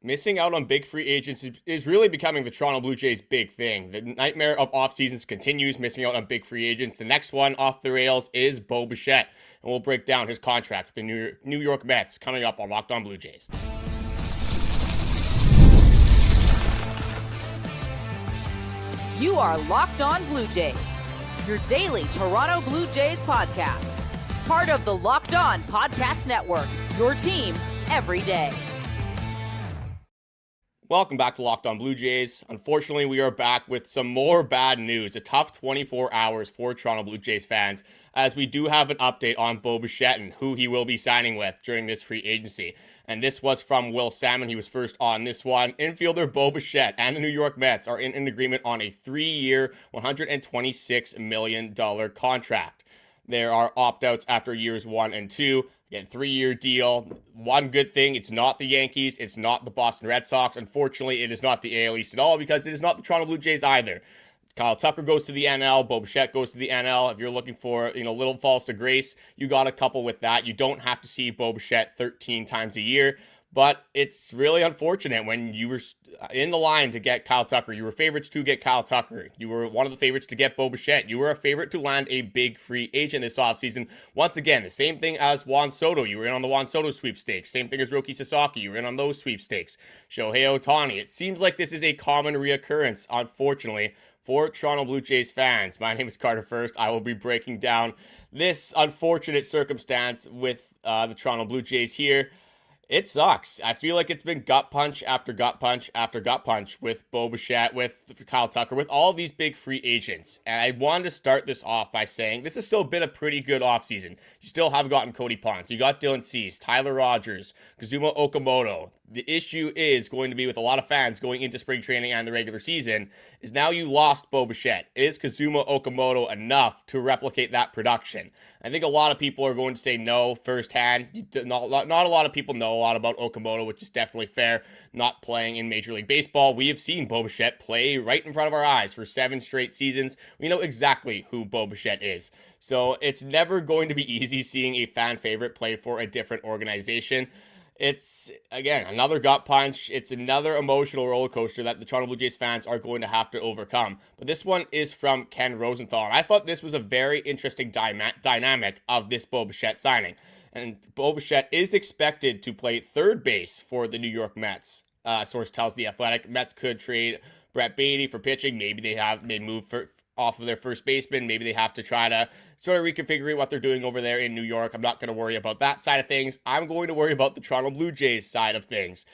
Missing out on big free agents is really becoming the Toronto Blue Jays' big thing. The nightmare of off seasons continues, missing out on big free agents. The next one off the rails is Bo Bichette, and we'll break down his contract with the New York Mets coming up on Locked On Blue Jays. You are Locked On Blue Jays, your daily Toronto Blue Jays podcast. Part of the Locked On Podcast Network, your team every day. Welcome back to Locked On Blue Jays. Unfortunately, we are back with some more bad news. A tough 24 hours for Toronto Blue Jays fans, as we do have an update on Bo Bichette and who he will be signing with during this free agency. And this was from Will Salmon. He was first on this one. Infielder Bo Bichette and the New York Mets are in an agreement on a 3-year, $126 million contract. There are opt-outs after years 1 and 2. Again, 3-year deal. One good thing, it's not the Yankees, it's not the Boston Red Sox. Unfortunately, it is not the AL East at all, because it is not the Toronto Blue Jays either. Kyle Tucker goes to the NL, Bo Bichette goes to the NL. If you're looking for, little falls to grace, you got a couple with that. You don't have to see Bo Bichette 13 times a year. But it's really unfortunate when you were in the line to get Kyle Tucker. You were favorites to get Kyle Tucker. You were one of the favorites to get Bo Bichette. You were a favorite to land a big free agent this offseason. Once again, the same thing as Juan Soto. You were in on the Juan Soto sweepstakes. Same thing as Roki Sasaki. You were in on those sweepstakes. Shohei Ohtani. It seems like this is a common reoccurrence, unfortunately, for Toronto Blue Jays fans. My name is Carter First. I will be breaking down this unfortunate circumstance with the Toronto Blue Jays here. It sucks. I feel like it's been gut punch after gut punch after gut punch with Bo Bichette, with Kyle Tucker, with all these big free agents. And I wanted to start this off by saying this has still been a pretty good offseason. You still have gotten Cody Ponce. You got Dylan Cease, Tyler Rogers, Kazuma Okamoto. The issue is going to be with a lot of fans going into spring training and the regular season is now you lost Bo Bichette. Is Kazuma Okamoto enough to replicate that production? I think a lot of people are going to say no firsthand. Not a lot of people know a lot about Okamoto, which is definitely fair. Not playing in Major League Baseball. We have seen Bo Bichette play right in front of our eyes for 7 straight seasons. We know exactly who Bo Bichette is. So it's never going to be easy seeing a fan favorite play for a different organization. It's, again, another gut punch. It's another emotional roller coaster that the Toronto Blue Jays fans are going to have to overcome. But this one is from Ken Rosenthal. And I thought this was a very interesting dynamic of this Bo Bichette signing. And Bo Bichette is expected to play third base for the New York Mets. Source tells The Athletic. Mets could trade Brett Baty for pitching. Maybe they move off of their first baseman. Maybe they have to try to sort of reconfigure what they're doing over there in New York. I'm not going to worry about that side of things. I'm going to worry about the Toronto Blue Jays side of things.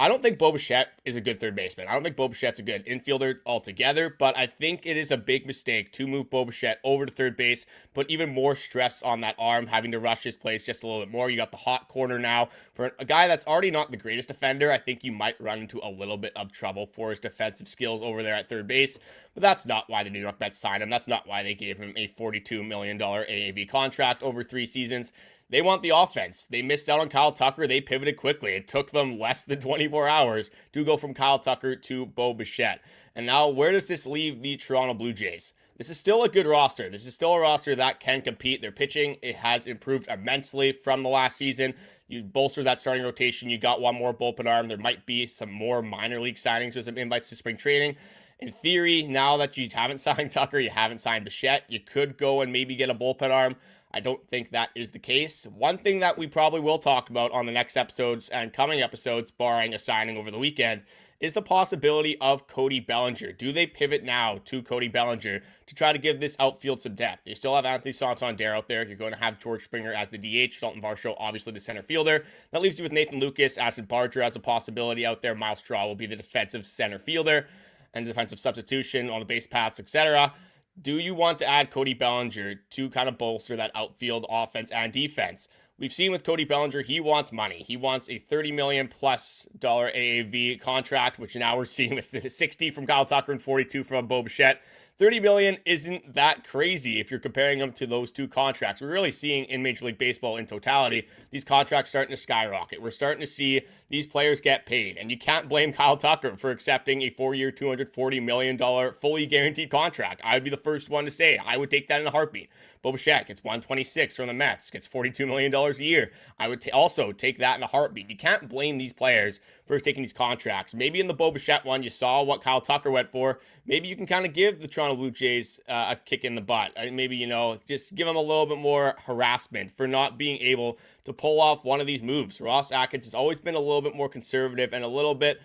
I don't think Bo Bichette is a good third baseman. I don't think Bo Bichette's a good infielder altogether, but I think it is a big mistake to move Bo Bichette over to third base, put even more stress on that arm, having to rush his plays just a little bit more. You got the hot corner now. For a guy that's already not the greatest defender, I think you might run into a little bit of trouble for his defensive skills over there at third base, but that's not why the New York Mets signed him. That's not why they gave him a $42 million AAV contract over 3 seasons. They want the offense. They missed out on Kyle Tucker. They pivoted quickly. It took them less than 24 hours to go from Kyle Tucker to Bo Bichette. And now, where does this leave the Toronto Blue Jays? This is still a good roster. This is still a roster that can compete. Their pitching, it has improved immensely from the last season. You bolster that starting rotation. You got one more bullpen arm. There might be some more minor league signings with some invites to spring training. In theory, now that you haven't signed Tucker, you haven't signed Bichette, you could go and maybe get a bullpen arm. I don't think that is the case. One thing that we probably will talk about on the next episodes and coming episodes, barring a signing over the weekend, is the possibility of Cody Bellinger. Do they pivot now to Cody Bellinger to try to give this outfield some depth? You still have Anthony Santander out there. You're going to have George Springer as the DH, Dalton Varsho obviously the center fielder. That leaves you with Nathan Lucas, Ashton Barger as a possibility out there. Miles Straw will be the defensive center fielder and defensive substitution on the base paths, etc. Do you want to add Cody Bellinger to kind of bolster that outfield offense and defense? We've seen with Cody Bellinger, he wants money. He wants a $30 million plus AAV contract, which now we're seeing with 60 from Kyle Tucker and 42 from Bo Bichette. $30 million isn't that crazy if you're comparing them to those two contracts. We're really seeing in Major League Baseball in totality, these contracts starting to skyrocket. We're starting to see these players get paid, and you can't blame Kyle Tucker for accepting a 4-year, $240 million fully guaranteed contract. I would be the first one to say I would take that in a heartbeat. Bo Bichette gets 126 from the Mets, gets $42 million a year. I would also take that in a heartbeat. You can't blame these players for taking these contracts. Maybe in the Bo Bichette one, you saw what Kyle Tucker went for. Maybe you can kind of give the Toronto Blue Jays a kick in the butt. Maybe, just give them a little bit more harassment for not being able to pull off one of these moves. Ross Atkins has always been a little bit more conservative and a little bit,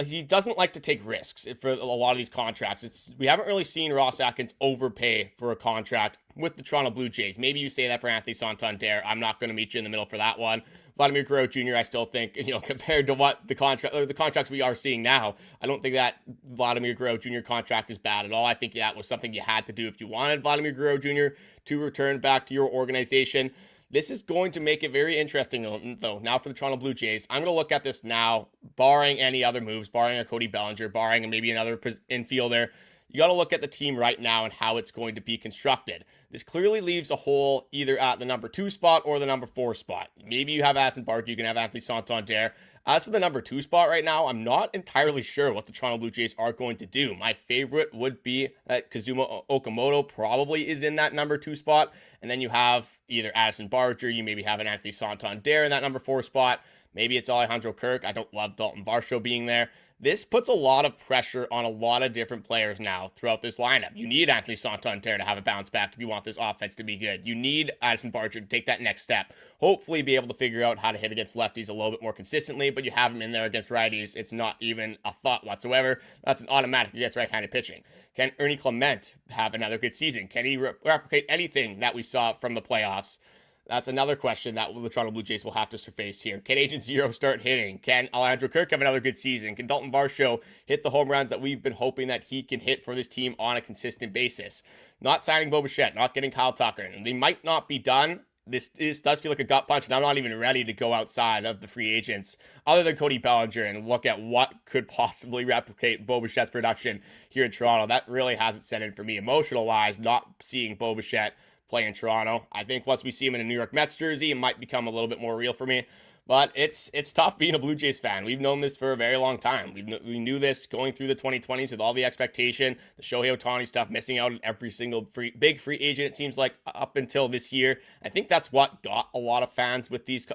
he doesn't like to take risks for a lot of these contracts. We haven't really seen Ross Atkins overpay for a contract with the Toronto Blue Jays. Maybe you say that for Anthony Santander. I'm not going to meet you in the middle for that one. Vladimir Guerrero Jr., I still think, compared to what the contracts we are seeing now, I don't think that Vladimir Guerrero Jr. contract is bad at all. I think that was something you had to do if you wanted Vladimir Guerrero Jr. to return back to your organization. This is going to make it very interesting, though, now for the Toronto Blue Jays. I'm going to look at this now, barring any other moves, barring a Cody Bellinger, barring maybe another infielder. You got to look at the team right now and how it's going to be constructed. This clearly leaves a hole either at the number 2 spot or the number 4 spot. Maybe you have Addison Barger, you can have Anthony Santander. As for the number 2 spot right now, I'm not entirely sure what the Toronto Blue Jays are going to do. My favorite would be that Kazuma Okamoto probably is in that number 2 spot. And then you have either Addison Barger, you maybe have an Anthony Santander in that number 4 spot. Maybe it's Alejandro Kirk. I don't love Dalton Varsho being there. This puts a lot of pressure on a lot of different players now throughout this lineup. You need Anthony Santander to have a bounce back if you want this offense to be good. You need Addison Barger to take that next step. Hopefully be able to figure out how to hit against lefties a little bit more consistently, but you have him in there against righties. It's not even a thought whatsoever. That's an automatic against right-handed pitching. Can Ernie Clement have another good season? Can he replicate anything that we saw from the playoffs? That's another question that the Toronto Blue Jays will have to face here. Can Agent Zero start hitting? Can Alejandro Kirk have another good season? Can Dalton Varsho hit the home runs that we've been hoping that he can hit for this team on a consistent basis? Not signing Bo Bichette, not getting Kyle Tucker, and they might not be done. This does feel like a gut punch, and I'm not even ready to go outside of the free agents other than Cody Bellinger and look at what could possibly replicate Bo Bichette's production here in Toronto. That really hasn't set in for me emotional-wise, not seeing Bo Bichette play in Toronto. I think once we see him in a New York Mets jersey, it might become a little bit more real for me. But it's tough being a Blue Jays fan. We've known this for a very long time. We knew this going through the 2020s with all the expectation, the Shohei Ohtani stuff, missing out on every single big free agent, it seems like, up until this year. I think that's what got a lot of fans with these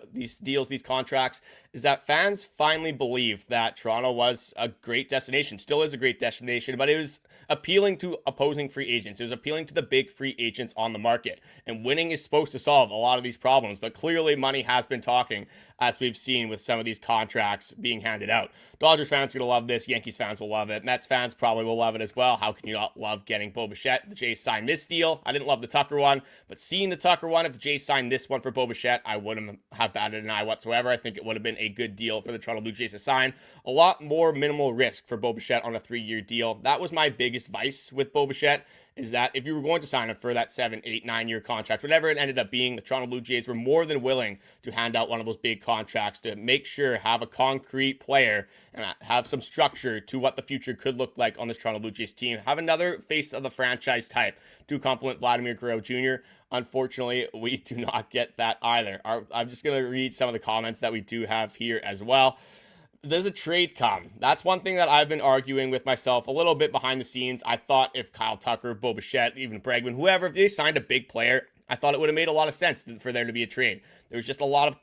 deals, these contracts, is that fans finally believed that Toronto was a great destination, still is a great destination, but it was appealing to opposing free agents. It was appealing to the big free agents on the market. And winning is supposed to solve a lot of these problems, but clearly money has been talking, as we've seen with some of these contracts being handed out. Dodgers fans are going to love this. Yankees fans will love it. Mets fans probably will love it as well. How can you not love getting Bo Bichette? The Jays signed this deal. I didn't love the Tucker one, but seeing the Tucker one, if the Jays signed this one for Bo Bichette, I wouldn't have batted an eye whatsoever. I think it would have been a good deal for the Toronto Blue Jays to sign. A lot more minimal risk for Bo Bichette on a 3-year deal. That was my biggest vice with Bo Bichette, is that if you were going to sign him for that 7, 8, 9-year contract, whatever it ended up being, the Toronto Blue Jays were more than willing to hand out one of those big contracts to make sure, have a concrete player and have some structure to what the future could look like on this Toronto Blue Jays team. Have another face of the franchise type to complement Vladimir Guerrero Jr. Unfortunately, we do not get that either. I'm just going to read some of the comments that we do have here as well. Does a trade come? That's one thing that I've been arguing with myself a little bit behind the scenes. I thought if Kyle Tucker, Bo Bichette, even Bregman, whoever, if they signed a big player, I thought it would have made a lot of sense for there to be a trade. There was just a lot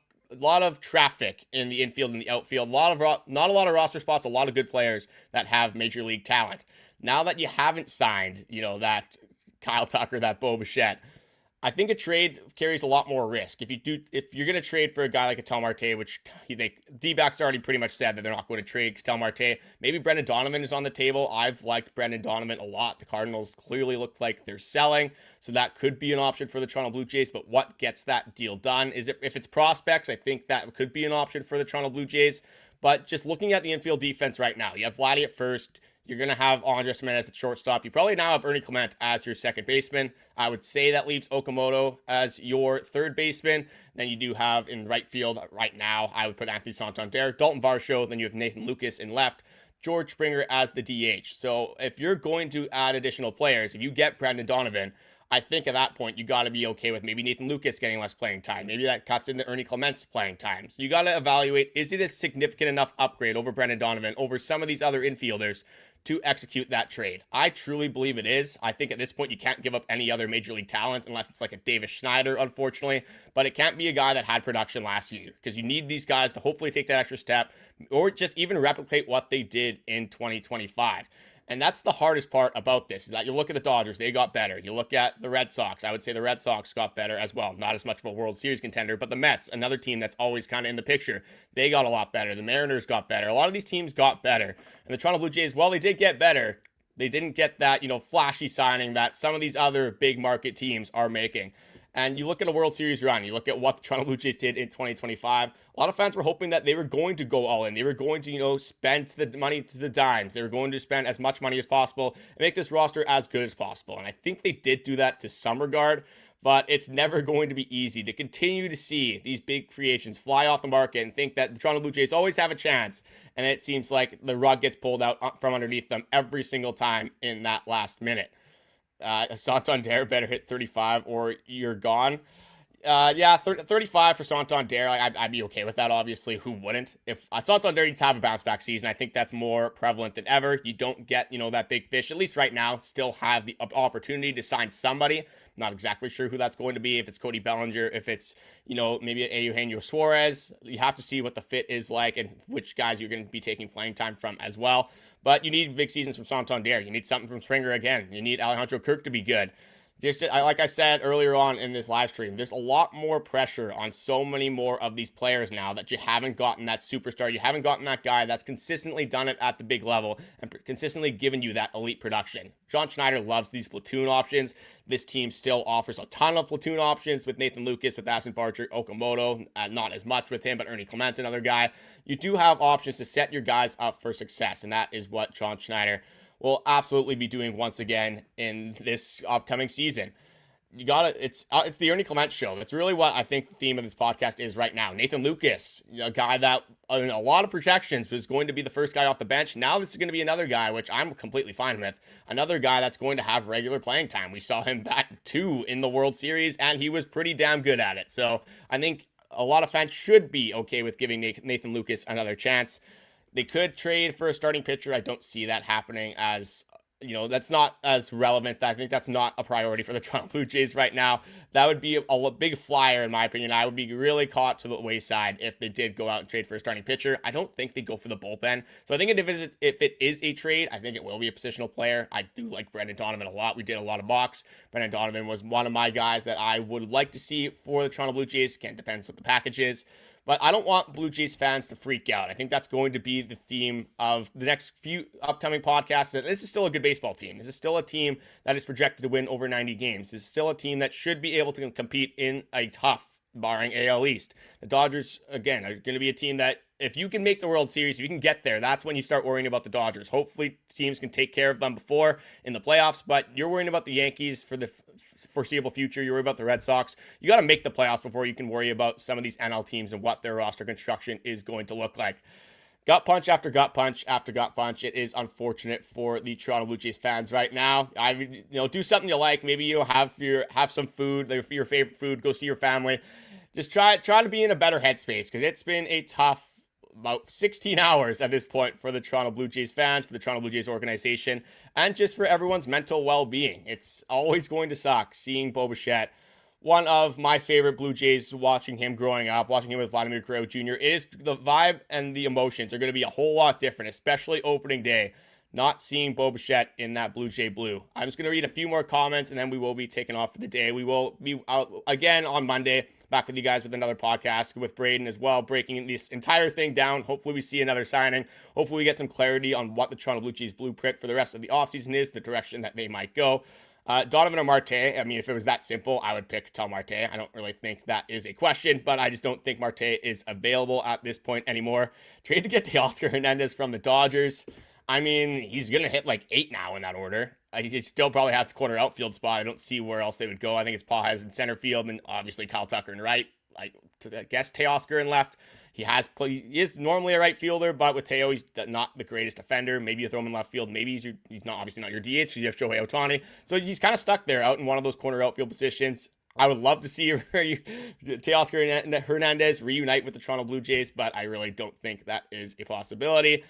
of traffic in the infield and the outfield. Not a lot of roster spots, a lot of good players that have major league talent. Now that you haven't signed, that Kyle Tucker, that Bo Bichette, I think a trade carries a lot more risk. If you're going to trade for a guy like Ketel Marte, which D-backs already pretty much said that they're not going to trade Ketel Marte. Maybe Brendan Donovan is on the table. I've liked Brendan Donovan a lot. The Cardinals clearly look like they're selling, so that could be an option for the Toronto Blue Jays. But what gets that deal done? If it's prospects, I think that could be an option for the Toronto Blue Jays. But just looking at the infield defense right now, you have Vladdy at first. You're going to have Andres Gimenez at shortstop. You probably now have Ernie Clement as your second baseman. I would say that leaves Okamoto as your third baseman. Then you do have in right field right now, I would put Anthony Santander, Dalton Varsho. Then you have Nathan Lucas in left, George Springer as the DH. So if you're going to add additional players, if you get Brendan Donovan, I think at that point, you got to be okay with maybe Nathan Lucas getting less playing time. Maybe that cuts into Ernie Clement's playing time. So you got to evaluate, is it a significant enough upgrade over Brendan Donovan, over some of these other infielders, to execute that trade. I truly believe it is. I think at this point you can't give up any other major league talent unless it's like a Davis Schneider, unfortunately, but it can't be a guy that had production last year because you need these guys to hopefully take that extra step or just even replicate what they did in 2025. And that's the hardest part about this, is that you look at the Dodgers, they got better. You look at the Red Sox, I would say the Red Sox got better as well. Not as much of a World Series contender, but the Mets, another team that's always kind of in the picture, they got a lot better. The Mariners got better. A lot of these teams got better. And the Toronto Blue Jays, while they did get better, they didn't get that, flashy signing that some of these other big market teams are making. And you look at a World Series run, you look at what the Toronto Blue Jays did in 2025, a lot of fans were hoping that they were going to go all in. They were going to, spend the money to the dimes. They were going to spend as much money as possible and make this roster as good as possible. And I think they did do that to some regard, but it's never going to be easy to continue to see these big free agents fly off the market and think that the Toronto Blue Jays always have a chance. And it seems like the rug gets pulled out from underneath them every single time in that last minute. Santander better hit 35 or you're gone. 35 for Santander. I'd be okay with that, obviously. Who wouldn't? If Santander needs to have a bounce back season, I think that's more prevalent than ever. You don't get, that big fish, at least right now, still have the opportunity to sign somebody. Not exactly sure who that's going to be. If it's Cody Bellinger, if it's, maybe Eugenio Suarez. You have to see what the fit is like and which guys you're going to be taking playing time from as well. But you need big seasons from Santander. You need something from Springer again. You need Alejandro Kirk to be good. Like I said earlier on in this live stream, there's a lot more pressure on so many more of these players now that you haven't gotten that superstar. You haven't gotten that guy that's consistently done it at the big level and consistently given you that elite production. John Schneider loves these platoon options. This team still offers a ton of platoon options with Nathan Lucas, with Aston Barcher, Okamoto, not as much with him, but Ernie Clement, another guy. You do have options to set your guys up for success, and that is what John Schneider will absolutely be doing once again in this upcoming season. It's the Ernie Clement show. That's really what I think the theme of this podcast is right now. Nathan Lucas, a guy that in a lot of projections was going to be the first guy off the bench. Now this is going to be another guy, which I'm completely fine with. Another guy that's going to have regular playing time. We saw him bat 2 in the World Series, and he was pretty damn good at it. So I think a lot of fans should be okay with giving Nathan Lucas another chance. They could trade for a starting pitcher. I don't see that happening as, that's not as relevant. I think that's not a priority for the Toronto Blue Jays right now. That would be a big flyer, in my opinion. I would be really caught to the wayside if they did go out and trade for a starting pitcher. I don't think they go for the bullpen. So I think if it is a trade, I think it will be a positional player. I do like Brendan Donovan a lot. We did a lot of box. Brendan Donovan was one of my guys that I would like to see for the Toronto Blue Jays. Again, depends what the package is. But I don't want Blue Jays fans to freak out. I think that's going to be the theme of the next few upcoming podcasts. This is still a good baseball team. This is still a team that is projected to win over 90 games. This is still a team that should be able to compete in a tough, barring AL East. The Dodgers, again, are going to be a team that if you can make the World Series, if you can get there, that's when you start worrying about the Dodgers. Hopefully teams can take care of them before in the playoffs, but you're worrying about the Yankees for the foreseeable future. You're worried about the Red Sox. You got to make the playoffs before you can worry about some of these NL teams and what their roster construction is going to look like. Gut punch after gut punch after gut punch. It is unfortunate for the Toronto Blue Jays fans right now. Do something you like. Maybe have some food, your favorite food. Go see your family. Just try to be in a better headspace because it's been a tough about 16 hours at this point for the Toronto Blue Jays fans, for the Toronto Blue Jays organization, and just for everyone's mental well-being. It's always going to suck seeing Bo Bichette, one of my favorite Blue Jays, watching him growing up, watching him with Vladimir Guerrero Jr. The vibe and the emotions are going to be a whole lot different, especially opening day. Not seeing Bo Bichette in that Blue Jay blue. I'm just going to read a few more comments, and then we will be taking off for the day. We will be out again on Monday, back with you guys with another podcast with Braden as well, breaking this entire thing down. Hopefully we see another signing. Hopefully we get some clarity on what the Toronto Blue Jays blueprint for the rest of the offseason is, the direction that they might go. Donovan or Marte, if it was that simple, I would pick Tel Marte. I don't really think that is a question, but I just don't think Marte is available at this point anymore. Trade to get Teoscar Hernandez from the Dodgers. He's going to hit like 8 now in that order. He still probably has the corner outfield spot. I don't see where else they would go. I think it's Paul Has in center field and obviously Kyle Tucker in right. I guess Teoscar in left. He is normally a right fielder, but with Teo, he's not the greatest defender. Maybe you throw him in left field. Maybe he's not obviously not your DH. You have Shohei Ohtani. So he's kind of stuck there out in one of those corner outfield positions. I would love to see Teoscar Hernandez reunite with the Toronto Blue Jays, but I really don't think that is a possibility.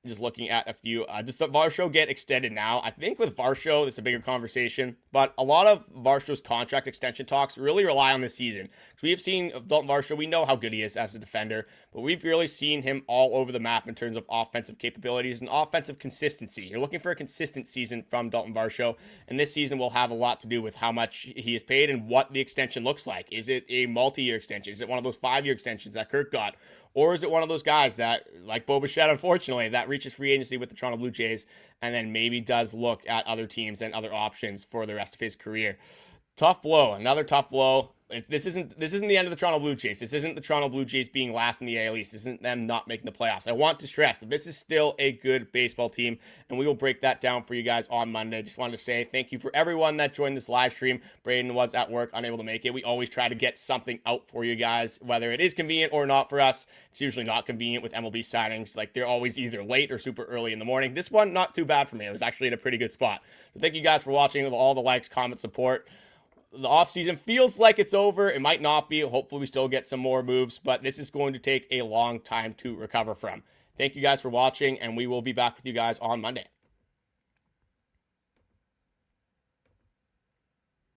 just looking at a few. Does Varsho get extended now? I think with Varsho, it's a bigger conversation, but a lot of Varsho's contract extension talks really rely on this season. So we have seen Dalton Varsho, we know how good he is as a defender, but we've really seen him all over the map in terms of offensive capabilities and offensive consistency. You're looking for a consistent season from Dalton Varsho, and this season will have a lot to do with how much he is paid and what the extension looks like. Is it a multi-year extension? Is it one of those 5-year extensions that Kirk got? Or is it one of those guys that, like Bichette, unfortunately, that reaches free agency with the Toronto Blue Jays and then maybe does look at other teams and other options for the rest of his career? Tough blow. Another tough blow. This isn't the end of the Toronto Blue Jays. This isn't the Toronto Blue Jays being last in the AL East. This isn't them not making the playoffs. I want to stress that this is still a good baseball team, and we will break that down for you guys on Monday. Just wanted to say thank you for everyone that joined this live stream. Braden was at work, unable to make it. We always try to get something out for you guys, whether it is convenient or not for us. It's usually not convenient with MLB signings. Like, they're always either late or super early in the morning. This one, not too bad for me. It was actually in a pretty good spot. So thank you guys for watching, with all the likes, comments, support. The offseason feels like it's over. It might not be. Hopefully we still get some more moves, but this is going to take a long time to recover from. Thank you guys for watching, and we will be back with you guys on Monday.